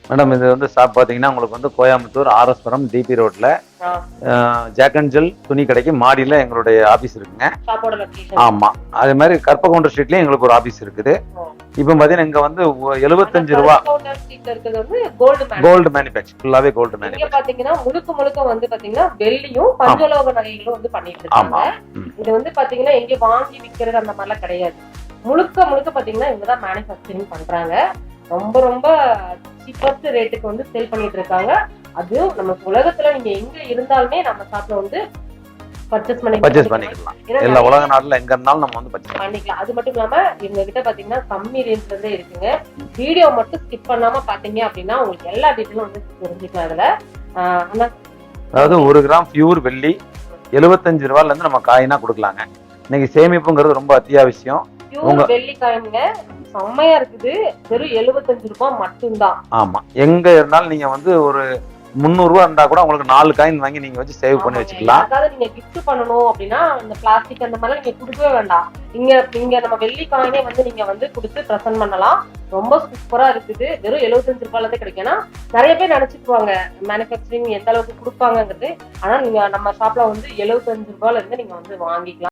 Madam இது வந்து shop பார்த்தீங்கன்னா உங்களுக்கு வந்து கோயம்புத்தூர் ஆர்எஸ்புரம் டிபி ரோட்ல ஜாக் அண்ட் ஜெல் துணி கடைக்கு மாடியில் எங்களுடைய ஆஃபீஸ் இருக்குங்க. ஆமாம், அதே மாதிரி கற்பகவுண்டர் ஸ்ட்ரீட்லேயும் எங்களுக்கு ஒரு ஆஃபீஸ் இருக்குது. இப்போ பார்த்தீங்கன்னா இங்கே வந்து 75 ரூபா கோல்டு மேனுஃபேக்சர், ஃபுல்லாகவே கோல்டு மேனுஃபேக்சர். பார்த்தீங்கன்னா முழுக்க முழுக்க வந்து பார்த்தீங்கன்னா வெள்ளியும் பஞ்சலோக நகைகளும் வந்து பண்ணிட்டு இருக்காங்க. இது வந்து பார்த்தீங்கன்னா எங்க வாங்கி விற்கிறது அந்த மாதிரிலாம் கிடையாது. முழுக்க முழுக்க பார்த்தீங்கன்னா இவங்க தான் மேனுஃபேக்சரிங் பண்றாங்க. ரொம்ப ரொம்ப சீப்பஸ்ட் ரேட்டுக்கு வந்து சேல் பண்ணிட்டு இருக்காங்க. அதுவும் நம்ம உலகத்துல நீங்க எங்க இருந்தாலுமே நம்ம ஷாப்ல வந்து பர்ச்சேஸ் பண்ணிக்கலாம். எல்லா உலக நாட்டுல எங்க இருந்தாலும் நம்ம வந்து பர்ச்சேஸ் பண்ணிக்கலாம். அது மட்டும் இல்லாம இவங்க கிட்ட பாத்தீங்கன்னா கம்மி ரேஞ்ச்ல இருந்தே இருக்குங்க. வீடியோ மட்டும் ஸ்கிப் பண்ணாம பாத்தீங்க அப்படின்னா உங்களுக்கு எல்லா டீட்டெயிலும் வந்து தெரிஞ்சுக்கலாம். அதுல அதாவது 1 கிராம் பியூர் வெள்ளி 75 ரூபாயில இருந்து நம்ம காயினா கொடுக்கலாங்க. இன்னைக்கு சேமிப்புங்கிறது ரொம்ப அத்தியாவசியம். வெள்ளி காயினுங்க செம்மையா இருக்குது. வெறும் 75 ரூபாய் மட்டும்தான். ஆமா, எங்க இருந்தாலும் நீங்க வந்து ஒரு 300 ரூபா இருந்தா கூட உங்களுக்கு 4 காயின் வாங்கி நீங்க வச்சு சேவ் பண்ணி வச்சுக்கலாம். அதாவது நீங்க கிஃப்ட் பண்ணணும் அப்படின்னா இந்த பிளாஸ்டிக் அந்த மாதிரி நீங்க கொடுக்கவே வேண்டாம். இங்க நம்ம வெள்ளி காயினே வந்து நீங்க வந்து கொடுத்து பிரசன்ட் பண்ணலாம். ரொம்ப சூப்பரா இருக்குது. வெறும் 75 ரூபாயில இருந்து கிடைக்கும்னா நிறைய பேர் நினைச்சுக்குவாங்க மேனுஃபேக்சரிங் எந்த அளவுக்கு கொடுப்பாங்கிறது. ஆனா நீங்க நம்ம ஷாப்ல வந்து 75 ரூபாயில இருந்து நீங்க வந்து வாங்கிக்கலாம்.